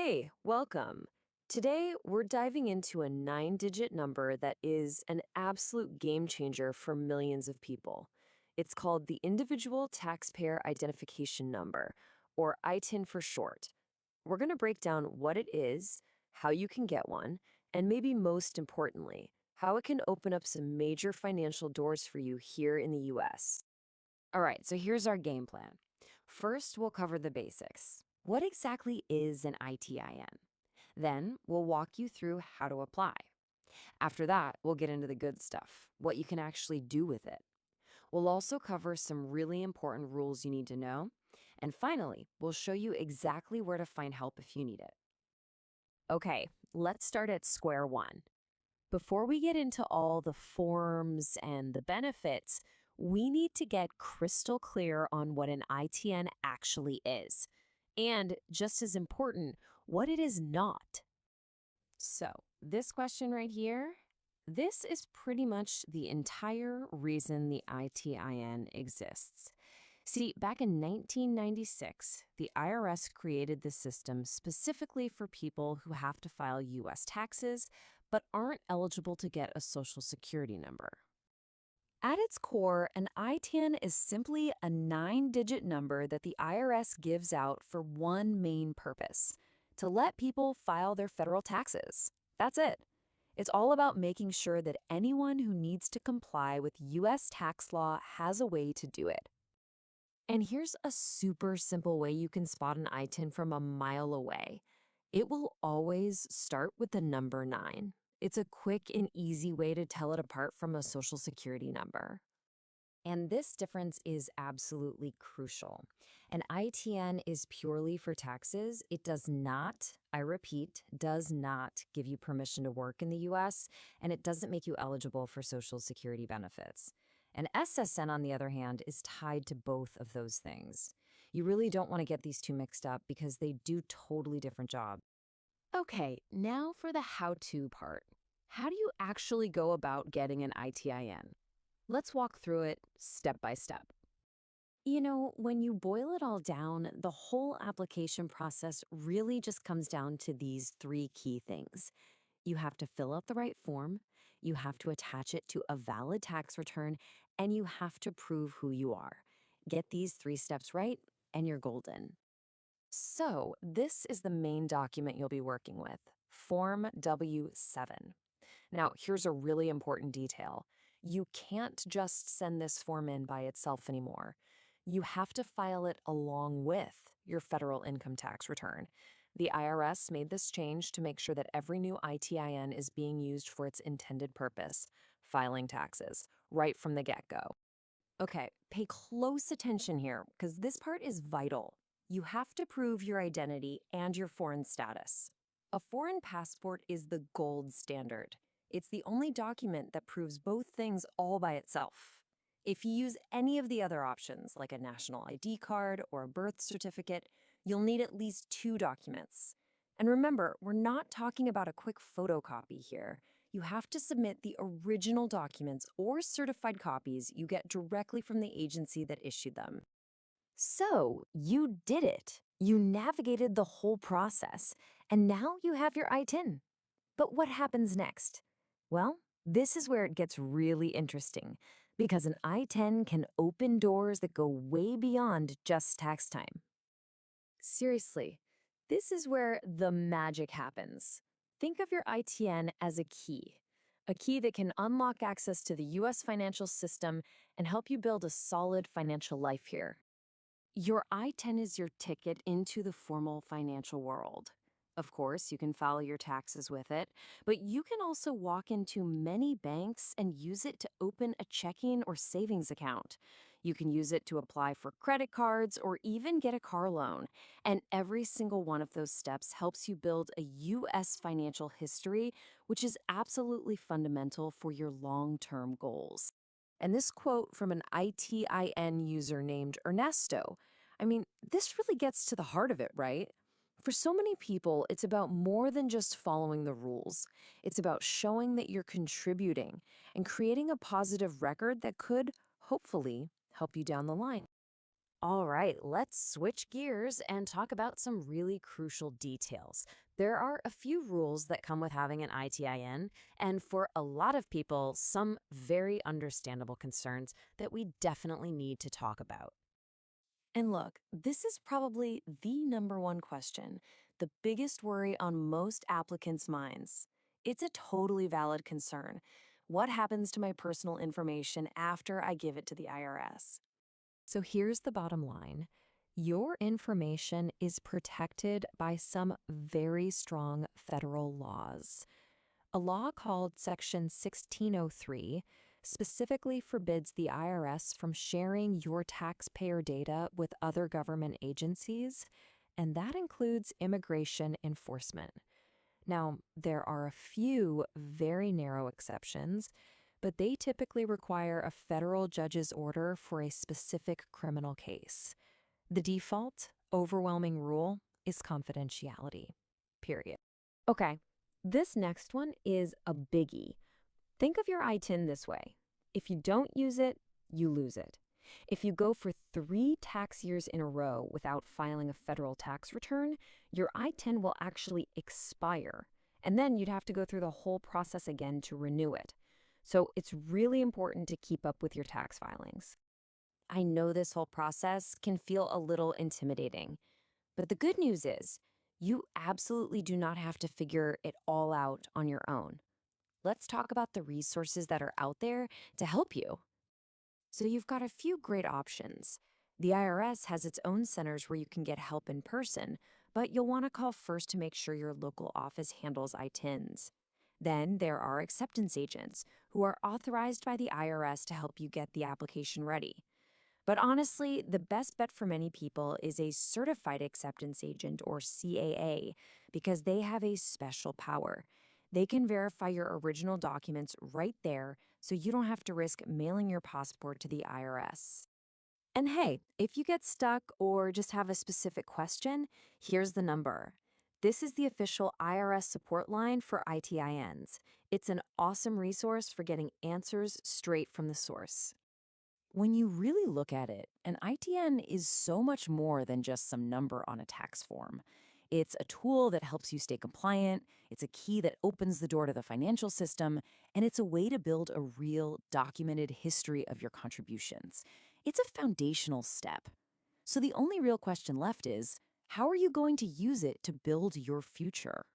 Hey, welcome. Today, we're diving into a 9-digit number that is an absolute game changer for millions of people. It's called the Individual Taxpayer Identification Number, or ITIN for short. We're going to break down what it is, how you can get one, and maybe most importantly, how it can open up some major financial doors for you here in the US. All right, so here's our game plan. First, we'll cover the basics. What exactly is an ITIN? Then, we'll walk you through how to apply. After that, we'll get into the good stuff, what you can actually do with it. We'll also cover some really important rules you need to know. And finally, we'll show you exactly where to find help if you need it. Okay, let's start at square one. Before we get into all the forms and the benefits, we need to get crystal clear on what an ITN actually is. And just as important, what it is not. So, this question right here, this is pretty much the entire reason the ITIN exists. See, back in 1996, the IRS created this system specifically for people who have to file U.S. taxes but aren't eligible to get a Social Security number. At its core, an ITIN is simply a 9-digit number that the IRS gives out for one main purpose: to let people file their federal taxes. That's it. It's all about making sure that anyone who needs to comply with U.S. tax law has a way to do it. And here's a super simple way you can spot an ITIN from a mile away. It will always start with the number 9. It's a quick and easy way to tell it apart from a Social Security number. And this difference is absolutely crucial. An ITN is purely for taxes. It does not, I repeat, does not give you permission to work in the US, and it doesn't make you eligible for Social Security benefits. An SSN, on the other hand, is tied to both of those things. You really don't want to get these two mixed up because they do totally different jobs. Okay, now for the how-to part. How do you actually go about getting an ITIN? Let's walk through it step by step. You know, when you boil it all down, the whole application process really just comes down to these three key things. You have to fill out the right form, you have to attach it to a valid tax return, and you have to prove who you are. Get these three steps right, and you're golden. So, this is the main document you'll be working with, Form W7. Now, here's a really important detail. You can't just send this form in by itself anymore. You have to file it along with your federal income tax return. The IRS made this change to make sure that every new ITIN is being used for its intended purpose, filing taxes, right from the get-go. Okay, pay close attention here because this part is vital. You have to prove your identity and your foreign status. A foreign passport is the gold standard. It's the only document that proves both things all by itself. If you use any of the other options, like a national ID card or a birth certificate, you'll need at least two documents. And remember, we're not talking about a quick photocopy here. You have to submit the original documents or certified copies you get directly from the agency that issued them. So, you did it. You navigated the whole process, and now you have your ITIN. But what happens next? Well, this is where it gets really interesting, because an I-10 can open doors that go way beyond just tax time. Seriously, this is where the magic happens. Think of your ITN as a key that can unlock access to the US financial system and help you build a solid financial life here. Your I-10 is your ticket into the formal financial world. Of course, you can file your taxes with it, but you can also walk into many banks and use it to open a checking or savings account. You can use it to apply for credit cards or even get a car loan. And every single one of those steps helps you build a U.S. financial history, which is absolutely fundamental for your long-term goals. And this quote from an ITIN user named Ernesto, I mean, this really gets to the heart of it, right? For so many people, it's about more than just following the rules. It's about showing that you're contributing and creating a positive record that could, hopefully, help you down the line. All right, let's switch gears and talk about some really crucial details. There are a few rules that come with having an ITIN, and for a lot of people, some very understandable concerns that we definitely need to talk about. And look, this is probably the number one question, the biggest worry on most applicants' minds. It's a totally valid concern. What happens to my personal information after I give it to the IRS? So here's the bottom line. Your information is protected by some very strong federal laws. A law called Section 1603 specifically forbids the IRS from sharing your taxpayer data with other government agencies, and that includes immigration enforcement. Now, there are a few very narrow exceptions, but they typically require a federal judge's order for a specific criminal case. The default, overwhelming rule is confidentiality. Period. Okay, this next one is a biggie. Think of your ITIN this way. If you don't use it, you lose it. If you go for 3 tax years in a row without filing a federal tax return, your ITIN will actually expire, and then you'd have to go through the whole process again to renew it. So it's really important to keep up with your tax filings. I know this whole process can feel a little intimidating, but the good news is you absolutely do not have to figure it all out on your own. Let's talk about the resources that are out there to help you. So, you've got a few great options. The IRS has its own centers where you can get help in person, but you'll want to call first to make sure your local office handles ITINs. Then there are acceptance agents who are authorized by the IRS to help you get the application ready. But honestly, the best bet for many people is a certified acceptance agent or CAA because they have a special power. They can verify your original documents right there so you don't have to risk mailing your passport to the IRS. And hey, if you get stuck or just have a specific question, here's the number. This is the official IRS support line for ITINs. It's an awesome resource for getting answers straight from the source. When you really look at it, an ITN is so much more than just some number on a tax form. It's a tool that helps you stay compliant, it's a key that opens the door to the financial system, and it's a way to build a real, documented history of your contributions. It's a foundational step. So the only real question left is, how are you going to use it to build your future?